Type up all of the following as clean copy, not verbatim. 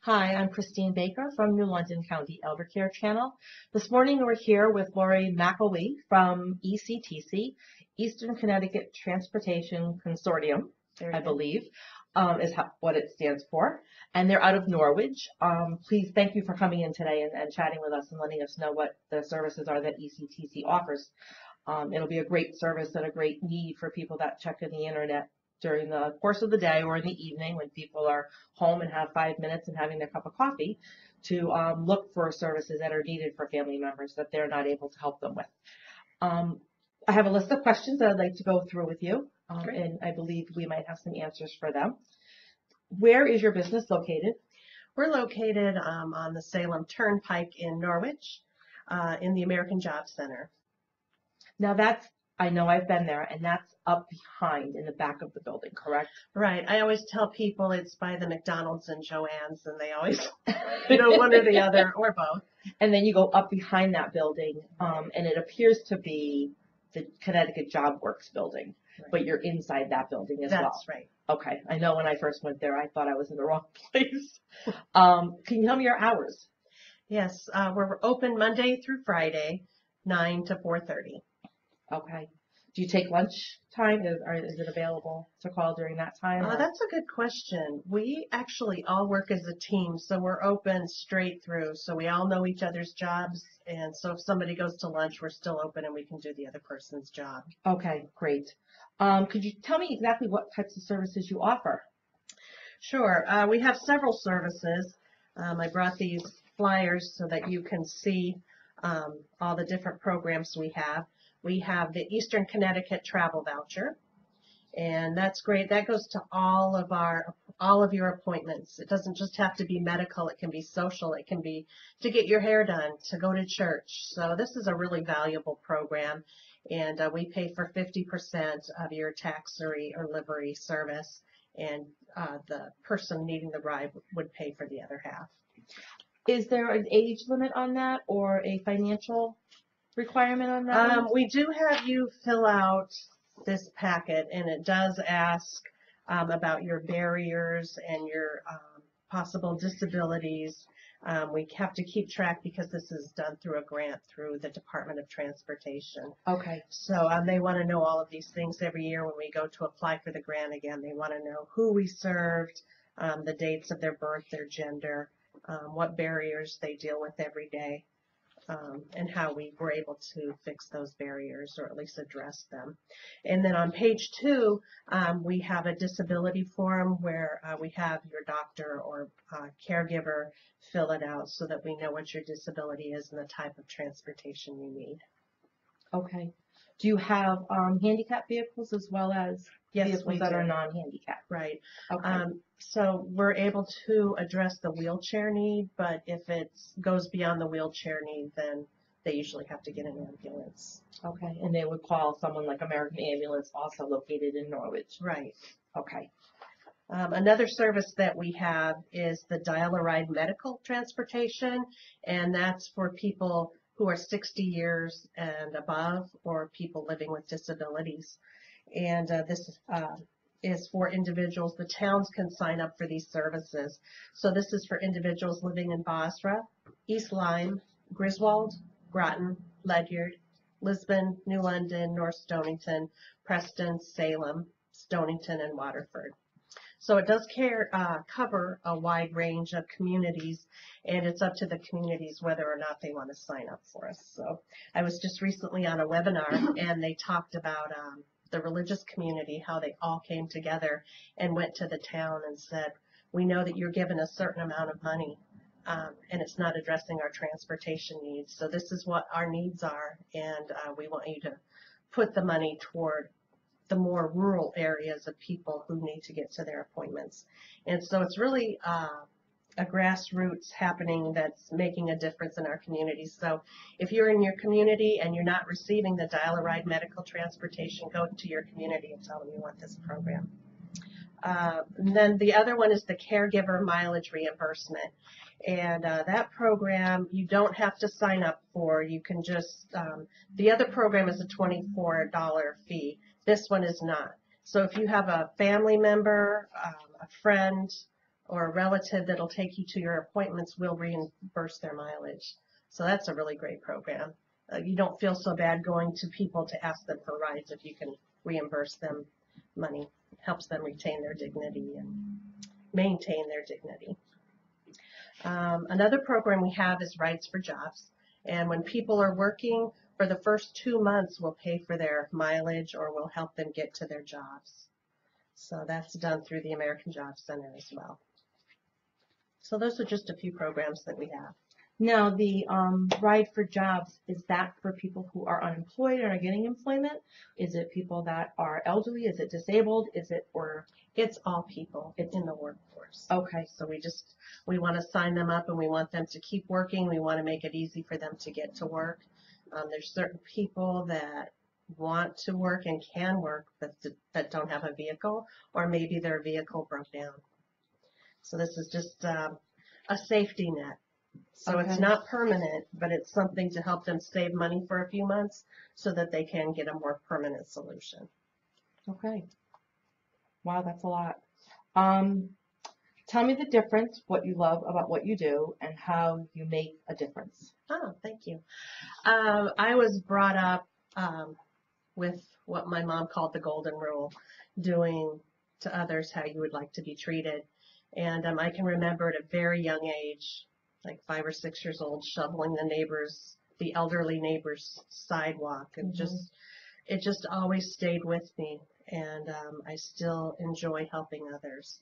Hi, I'm Christine Baker from New London County Elder Care Channel. This morning we're here with Laurie from ECTC, Eastern Connecticut Transportation Consortium, I believe, is what it stands for. And they're out of Norwich. Please thank you for coming in today and chatting with us and letting us know what the services are that ECTC offers. It'll be a great service and a great need for people that check in the internet during the course of the day or in the evening when people are home and have 5 minutes and having their cup of coffee to look for services that are needed for family members that they're not able to help them with. I have a list of questions that I'd like to go through with you, and I believe we might have some answers for them. Where is your business located? We're located on the Salem Turnpike in Norwich, in the American Job Center. Now I know I've been there, and that's up behind in the back of the building, correct? Right. I always tell people it's by the McDonald's and Joann's, and they always, one or the other, or both. And then you go up behind that building, and it appears to be the Connecticut Job Works building, right. But you're inside that building as well. That's right. Okay. I know when I first went there, I thought I was in the wrong place. Can you tell me your hours? Yes. We're open Monday through Friday, 9 to 4:30. Okay. Do you take lunch time? Is it available to call during that time? That's a good question. We actually all work as a team, so we're open straight through. So we all know each other's jobs, and so if somebody goes to lunch, we're still open and we can do the other person's job. Okay, great. Could you tell me exactly what types of services you offer? Sure. We have several services. I brought these flyers so that you can see all the different programs we have. We have the Eastern Connecticut Travel Voucher, and that's great. That goes to all of your appointments. It doesn't just have to be medical. It can be social. It can be to get your hair done, to go to church. So this is a really valuable program, and we pay for 50% of your taxiry or livery service, and the person needing the ride would pay for the other half. Is there an age limit on that or a financial requirement on that? We do have you fill out this packet, and it does ask about your barriers and your possible disabilities. We have to keep track because this is done through a grant through the Department of Transportation. Okay. So they want to know all of these things every year when we go to apply for the grant again. They want to know who we served, the dates of their birth, their gender, what barriers they deal with every day. And how we were able to fix those barriers or at least address them. And then on page 2, we have a disability form where we have your doctor or caregiver fill it out so that we know what your disability is and the type of transportation you need. Okay. Do you have handicap vehicles as well as vehicles that are non-handicap? Right. Okay. So we're able to address the wheelchair need, but if it goes beyond the wheelchair need, then they usually have to get an ambulance. Okay. And they would call someone like American Ambulance, also located in Norwich. Right. Okay. Another service that we have is the Dial-A-Ride medical transportation, and that's for people who are 60 years and above or people living with disabilities. And this is for individuals. The towns can sign up for these services. So this is for individuals living in Basra, East Lyme, Griswold, Groton, Ledyard, Lisbon, New London, North Stonington, Preston, Salem, Stonington, and Waterford. So it does cover a wide range of communities, and it's up to the communities whether or not they want to sign up for us. So I was just recently on a webinar, and they talked about the religious community, how they all came together and went to the town and said, we know that you're given a certain amount of money, and it's not addressing our transportation needs. So this is what our needs are, and we want you to put the money toward the more rural areas of people who need to get to their appointments. And so it's really a grassroots happening that's making a difference in our community. So if you're in your community and you're not receiving the Dial-A-Ride medical transportation, go to your community and tell them you want this program. And then the other one is the caregiver mileage reimbursement. And that program you don't have to sign up for. You can just, the other program is a $24 fee. This one is not. So if you have a family member, a friend, or a relative that'll take you to your appointments will reimburse their mileage. So that's a really great program. You don't feel so bad going to people to ask them for rides if you can reimburse them money. It helps them retain their dignity and maintain their dignity. Another program we have is Rides for Jobs. And when people are working, for the first 2 months, we'll pay for their mileage or we'll help them get to their jobs. So that's done through the American Job Center as well. So those are just a few programs that we have. Now, the Ride for Jobs, is that for people who are unemployed and are getting employment? Is it people that are elderly? Is it disabled? Is it, or? It's all people in the workforce. Okay. So we want to sign them up and we want them to keep working. We want to make it easy for them to get to work. There's certain people that want to work and can work but that don't have a vehicle, or maybe their vehicle broke down. So this is just a safety net. So Okay. It's not permanent, but it's something to help them save money for a few months so that they can get a more permanent solution. Okay. Wow, that's a lot. Tell me the difference, what you love about what you do, and how you make a difference. Oh, thank you. I was brought up with what my mom called the golden rule, doing to others how you would like to be treated. And I can remember at a very young age, like 5 or 6 years old, shoveling the elderly neighbor's sidewalk, and it just always stayed with me. And I still enjoy helping others.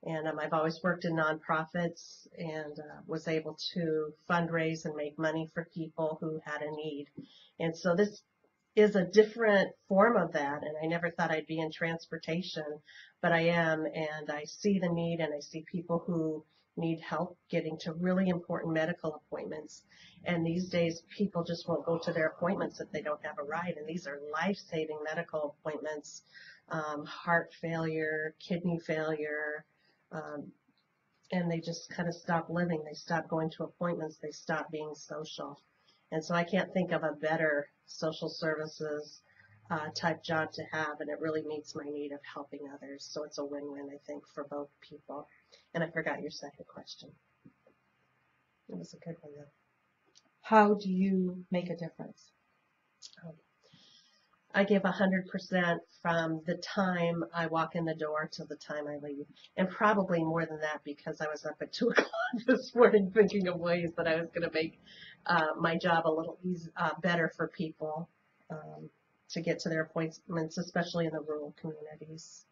And I've always worked in nonprofits and was able to fundraise and make money for people who had a need. And so this is a different form of that. And I never thought I'd be in transportation, but I am. And I see the need, and I see people who need help getting to really important medical appointments. And these days, people just won't go to their appointments if they don't have a ride. And these are life-saving medical appointments, heart failure, kidney failure, and they just kind of stop living. They stop going to appointments. They stop being social. And so I can't think of a better social services type job to have, and it really meets my need of helping others. So it's a win-win, I think, for both people. And I forgot your second question. It was a good one, though. How do you make a difference? I give 100% from the time I walk in the door till the time I leave, and probably more than that because I was up at 2 o'clock this morning thinking of ways that I was going to make my job a little better for people to get to their appointments, especially in the rural communities.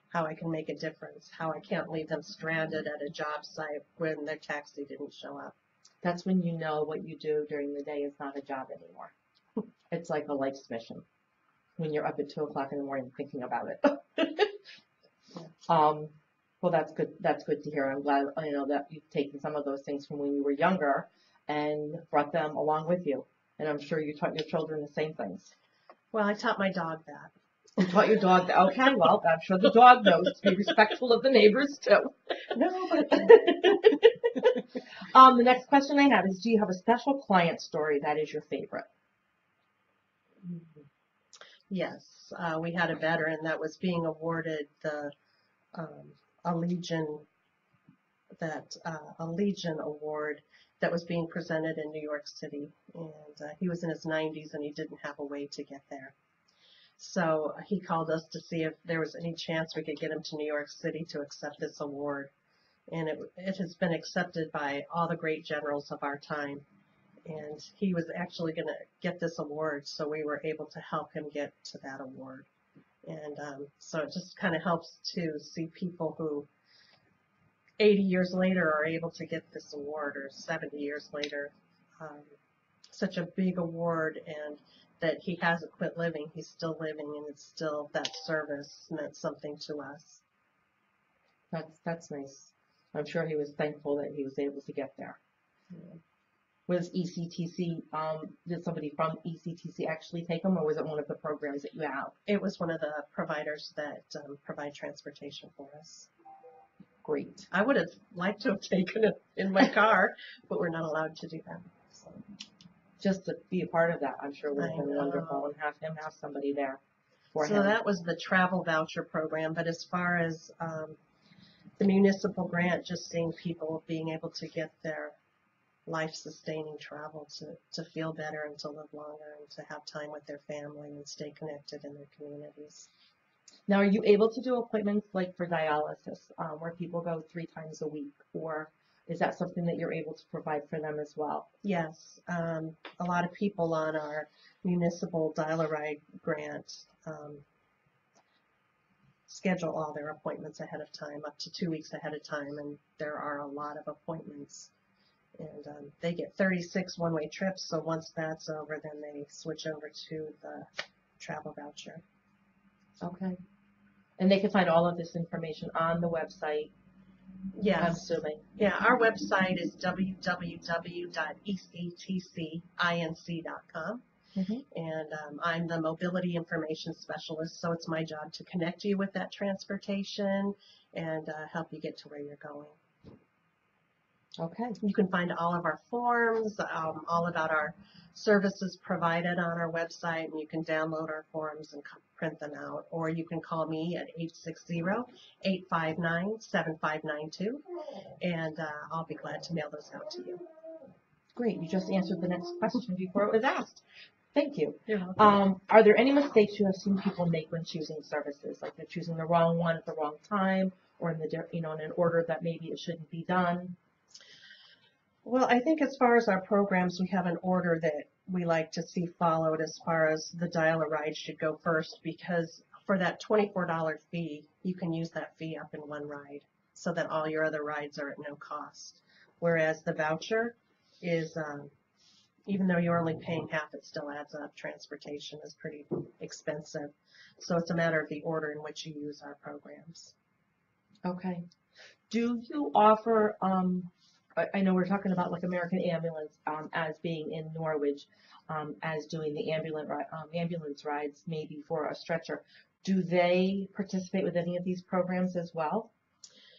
How I can make a difference, how I can't leave them stranded at a job site when their taxi didn't show up. That's when you know what you do during the day is not a job anymore. It's like a life's mission when you're up at 2 o'clock in the morning thinking about it. Well, that's good. That's good to hear. I'm glad that you've taken some of those things from when you were younger and brought them along with you. And I'm sure you taught your children the same things. Well, I taught my dog that. You taught your dog that. Okay, well, I'm sure the dog knows to be respectful of the neighbors too. No, but the next question I have is, do you have a special client story that is your favorite? yes, we had a veteran that was being awarded the a Legion award that was being presented in New York City, and he was in his 90s and he didn't have a way to get there. So he called us to see if there was any chance we could get him to New York City to accept this award. And it has been accepted by all the great generals of our time. And he was actually going to get this award, so we were able to help him get to that award. And so it just kind of helps to see people who 80 years later are able to get this award, or 70 years later. Such a big award, and that he hasn't quit living. He's still living, and it's still, that service meant something to us. That's nice. I'm sure he was thankful that he was able to get there. Yeah. Was ECTC, did somebody from ECTC actually take him, or was it one of the programs that you have? It was one of the providers that provide transportation for us. Great. I would have liked to have taken it in my car, but we're not allowed to do that. So. Just to be a part of that, I'm sure would have been I know. wonderful, and have somebody there for him. So that was the travel voucher program, but as far as the municipal grant, just seeing people being able to get their life-sustaining travel to feel better and to live longer and to have time with their family and stay connected in their communities. Now, are you able to do appointments like for dialysis, where people go 3 times a week, or is that something that you're able to provide for them as well? Yes, a lot of people on our municipal dial-a-ride grant schedule all their appointments ahead of time, up to 2 weeks ahead of time, and there are a lot of appointments. And they get 36 one-way trips, so once that's over, then they switch over to the travel voucher. Okay. And they can find all of this information on the website, Yes. I'm assuming. Yeah, our website is www.ectcinc.com. Mm-hmm. And I'm the mobility information specialist, so it's my job to connect you with that transportation and help you get to where you're going. Okay. You can find all of our forms, all about our services provided on our website, and you can download our forms and print them out, or you can call me at 860-859-7592, and I'll be glad to mail those out to you. Great. You just answered the next question before it was asked. Thank you. You're welcome. Are there any mistakes you have seen people make when choosing services, like they're choosing the wrong one at the wrong time, or in in an order that maybe it shouldn't be done? Well, I think as far as our programs, we have an order that we like to see followed as far as the dial-a-ride should go first, because for that $24 fee, you can use that fee up in one ride so that all your other rides are at no cost. Whereas the voucher is, even though you're only paying half, it still adds up. Transportation is pretty expensive. So it's a matter of the order in which you use our programs. Okay. Do you offer, I know we're talking about like American Ambulance as being in Norwich, as doing the ambulance rides maybe for a stretcher. Do they participate with any of these programs as well?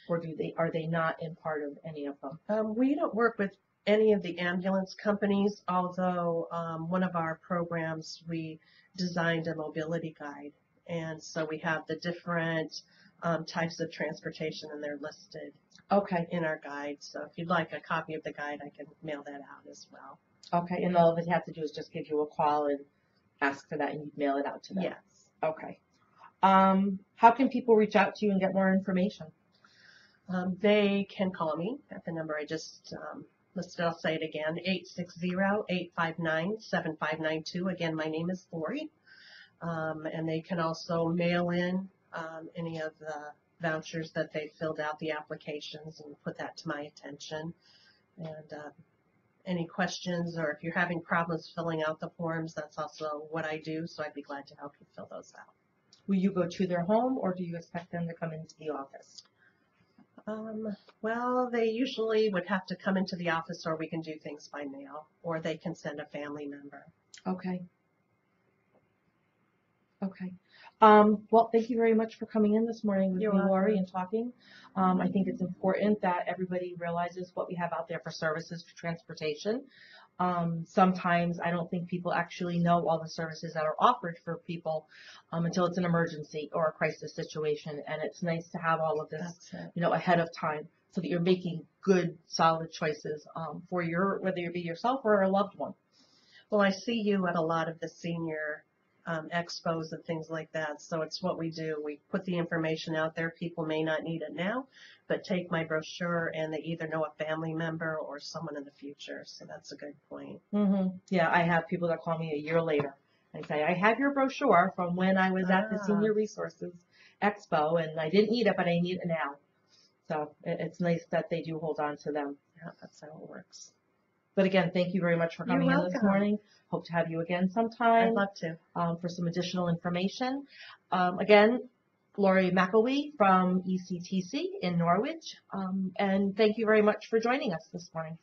Or are they not in part of any of them? We don't work with any of the ambulance companies, although one of our programs, we designed a mobility guide. And so we have the different types of transportation, and they're listed in our guide. So if you'd like a copy of the guide, I can mail that out as well. Okay, and all they have to do is just give you a call and ask for that, and you mail it out to them? Yes. Okay. How can people reach out to you and get more information? They can call me at the number I just listed. I'll say it again, 860-859-7592. Again, my name is Laurie. And they can also mail in any of the vouchers that they filled out, the applications, and put that to my attention. And any questions, or if you're having problems filling out the forms, that's also what I do, so I'd be glad to help you fill those out. Will you go to their home, or do you expect them to come into the office? Well, they usually would have to come into the office, or we can do things by mail, or they can send a family member. Okay. Okay. Well, thank you very much for coming in this morning with me, Laurie, and talking. I think it's important that everybody realizes what we have out there for services for transportation. Sometimes I don't think people actually know all the services that are offered for people until it's an emergency or a crisis situation. And it's nice to have all of this, ahead of time, so that you're making good, solid choices for whether it be yourself or a loved one. Well, I see you at a lot of the senior expos and things like that. So it's what we do. We put the information out there. People may not need it now, but take my brochure, and they either know a family member or someone in the future. So that's a good point. Mm-hmm. Yeah, I have people that call me a year later and say, I have your brochure from when I was at the Senior Resources Expo, and I didn't need it, but I need it now. So it's nice that they do hold on to them. Yeah, that's how it works. But again, thank you very much for coming in this morning. Hope to have you again sometime. I'd love to. For some additional information. Again, Laurie McElwee from ECTC in Norwich. And thank you very much for joining us this morning.